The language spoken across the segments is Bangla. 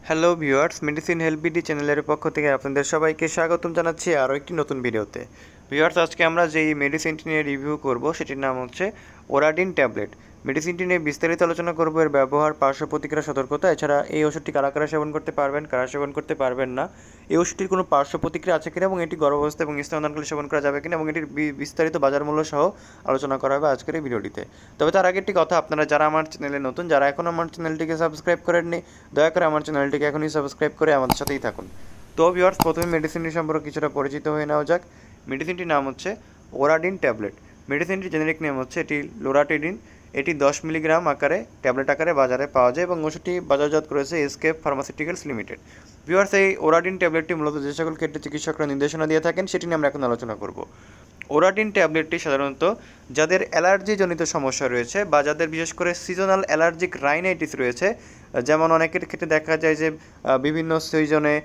Hello viewers, medicine help BD চ্যানেলের পক্ষ থেকে আপনাদের সবাইকে স্বাগতম জানাচ্ছি আরও একটি নতুন ভিডিওতে। ভিউয়ার্স, আজকে আমরা যেই মেডিসিনটি নিয়ে রিভিউ করব সেটির নাম হচ্ছে ওরাডিন ট্যাবলেট। মেডিসিনটি নিয়ে বিস্তারিত আলোচনা করব, এর ব্যবহার, পার্শ্ব প্রতিক্রিয়া, সতর্কতা, এছাড়া এই ওষুধটি কারা কারা সেবন করতে পারবেন, কারা সেবন করতে পারবেন না, এই ওষুধটির কোনো পার্শ্ব প্রতিক্রিয়া আছে কিনা এবং এটি গর্ভাবস্থা এবং স্তন্যদানকালে সেবন করা যাবে কিনা এবং এটির বিস্তারিত বাজার মূল্য সহ আলোচনা করা হবে আজকের এই ভিডিওটিতে। তবে তার আগে একটি কথা, আপনারা যারা আমার চ্যানেলে নতুন, যারা এখন আমার চ্যানেলটিকে সাবস্ক্রাইব করেননি, দয়া করে আমার চ্যানেলটিকে এখনই সাবস্ক্রাইব করে আমাদের সাথেই থাকুন। তো ভিউয়ার্স, প্রথমে মেডিসিনটি সম্পর্কে কিছুটা পরিচিত হয়ে নেওয়া যাক। মেডিসিনটির নাম হচ্ছে ওরাডিন ট্যাবলেট। মেডিসিনটির জেনেরিক নেম হচ্ছে এটি লোরাটিডিন। এটি 10 মিলিগ্রাম আকারে ট্যাবলেট আকারে বাজারে পাওয়া যায় এবং ওষুধটি বাজারজাত করেছে এসকেপ ফার্মাসিউটিক্যালস লিমিটেড। ভিউয়ার্স, এই ওরাডিন ট্যাবলেটটি মূলত যে সকল ক্ষেত্রে চিকিৎসকরা নির্দেশনা দিয়ে থাকেন সেটি নিয়ে আমরা এখন আলোচনা করব। ওরাডিন ট্যাবলেটটি সাধারণত যাদের অ্যালার্জিজনিত সমস্যা রয়েছে বা যাদের বিশেষ করে সিজনাল অ্যালার্জিক রাইনাইটিস রয়েছে, যেমন অনেকের ক্ষেত্রে দেখা যায় যে বিভিন্ন সিজনে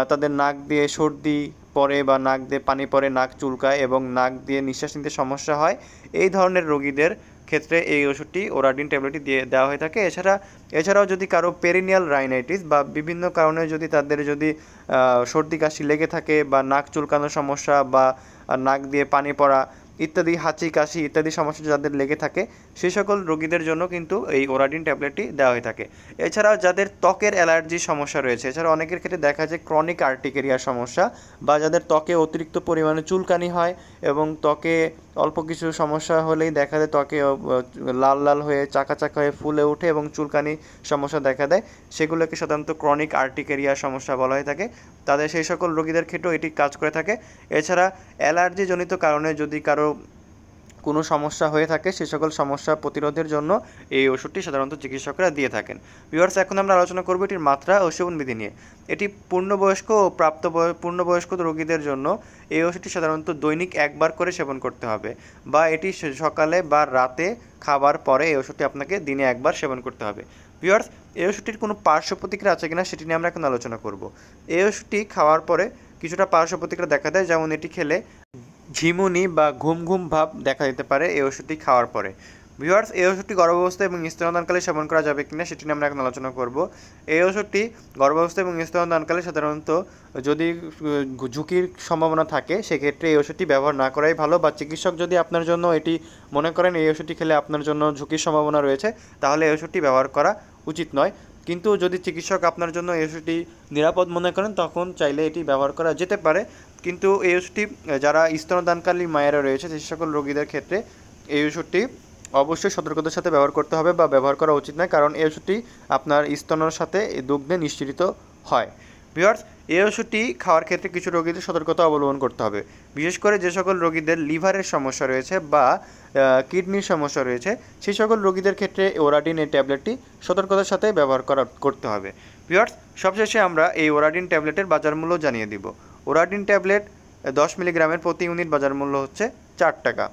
তাদের নাক দিয়ে সর্দি পড়ে বা নাক দিয়ে পানি পড়ে, নাক চুলকায় এবং নাক দিয়ে নিঃশ্বাস নিতে সমস্যা হয়, এই ধরনের রোগীদের ক্ষেত্রে এই ওষুধটি ওরাডিন ট্যাবলেটটি দেওয়া হয়ে থাকে। এছাড়াও যদি কারো পেরিনিয়াল রাইনাইটিস বা বিভিন্ন কারণে যদি তাদের সর্দি কাশি লেগে থাকে বা নাক চুলকানোর সমস্যা বা নাক দিয়ে পানি পড়া ইত্যাদি, হাঁচি কাশি ইত্যাদি সমস্যা যাদের লেগে থাকে, সেই সকল রোগীদের জন্য কিন্তু এই ওরাডিন ট্যাবলেটটি দেওয়া হয়ে থাকে। এছাড়াও যাদের ত্বকের অ্যালার্জির সমস্যা রয়েছে, এছাড়া অনেকের ক্ষেত্রে দেখা যায় ক্রনিক আর্টিকেরিয়ার সমস্যা বা যাদের ত্বকে অতিরিক্ত পরিমাণে চুলকানি হয় এবং ত্বকে অল্প কিছু সমস্যা হলেই দেখা যায় ত্বকে লাল লাল হয়ে চাকা চাকা হয়ে ফুলে ওঠে এবং চুলকানি সমস্যা দেখা দেয়, সেগুলোকে সাধারণত ক্রনিক আর্টিকেরিয়ার সমস্যা বলা হয়ে থাকে। তাদের সেই সকল রোগীদের ক্ষেত্রেও এটি কাজ করে থাকে। এছাড়া অ্যালার্জিজনিত কারণে যদি কারো কোনো সমস্যা হয়ে থাকে, সে সকল সমস্যা প্রতিরোধের জন্য এই ওষুধটি সাধারণত চিকিৎসকরা দিয়ে থাকেন। ভিউয়ার্স, এখন আমরা আলোচনা করব এটির মাত্রা ও সেবনবিধি নিয়ে। এটি পূর্ণবয়স্ক ও পূর্ণবয়স্ক রোগীদের জন্য এই ওষুধটি সাধারণত দৈনিক একবার করে সেবন করতে হবে বা এটি সকালে বা রাতে খাবার পরে এই ওষুধটি আপনাকে দিনে একবার সেবন করতে হবে। ভিউয়ার্স, এই ওষুধটির কোনো পার্শ্ব প্রতিক্রিয়া আছে কিনা সেটি নিয়ে আমরা এখন আলোচনা করব। এই ওষুধটি খাওয়ার পরে কিছুটা পার্শ্ব প্রতিক্রিয়া দেখা দেয়, যেমন এটি খেলে ঝিমুনি বা ঘুম ঘুম ভাব দেখা দিতে পারে এই ওষুধটি খাওয়ার পরে। ভিউয়ার্স, এই ওষুধটি গর্ভাবস্থা এবং স্তন্যদানকালে সেবন করা যাবে কিনা সেটি নিয়ে আমরা এখন আলোচনা করব। এই ওষুধটি গর্ভাবস্থা এবং স্তন্যদানকালে সাধারণত যদি ঝুঁকির সম্ভাবনা থাকে, সেক্ষেত্রে এই ওষুধটি ব্যবহার না করাই ভালো, বা চিকিৎসক যদি আপনার জন্য এটি মনে করেন এই ওষুধটি খেলে আপনার জন্য ঝুঁকির সম্ভাবনা রয়েছে, তাহলে এই ওষুধটি ব্যবহার করা উচিত নয়। কিন্তু যদি চিকিৎসক আপনার জন্য এই ওষুধটি নিরাপদ মনে করেন, তখন চাইলে এটি ব্যবহার করা যেতে পারে। কিন্তু এই ওষুধটি যারা স্তন্যদানকালী মায়েরা রয়েছে, সেই সকল রোগীদের ক্ষেত্রে এই ওষুধটি অবশ্যই সতর্কতার সাথে ব্যবহার করতে হবে বা ব্যবহার করা উচিত নয়, কারণ এই ওষুধটি আপনার স্তনের সাথে দুগ্ধে নিঃসরিত হয়। ভিউয়ার্স, এই ওষুধটি খাওয়ার ক্ষেত্রে কিছু রোগীদের সতর্কতা অবলম্বন করতে হবে। বিশেষ করে যে সকল রোগীদের লিভারের সমস্যা রয়েছে বা কিডনির সমস্যা রয়েছে, সেই সকল রোগীদের ক্ষেত্রে ওরাডিন এই ট্যাবলেটটি সতর্কতার সাথে ব্যবহার করতে হবে। ভিউয়ার্স, সবশেষে আমরা এই ওরাডিন ট্যাবলেটের বাজার মূল্য জানিয়ে দিব। ওরাডিন ট্যাবলেট 10 মিলিগ্রামের প্রতি ইউনিট বাজার মূল্য হচ্ছে 4 টাকা।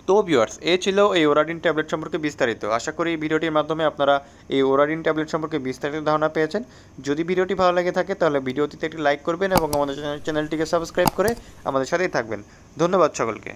তো ভিউয়ার্স, ছিল এই ওরাডিন ট্যাবলেট সম্পর্কে বিস্তারিত। আশা করি এই ভিডিওটির মাধ্যমে আপনারা এই ওরাডিন ট্যাবলেট সম্পর্কে বিস্তারিত ধারণা পেয়েছেন। যদি ভিডিওটি ভালো লেগে থাকে তাহলে ভিডিওটিতে একটি লাইক করবেন এবং আমাদের চ্যানেলটিকে সাবস্ক্রাইব করে আমাদের সাথেই থাকবেন। ধন্যবাদ সকলকে।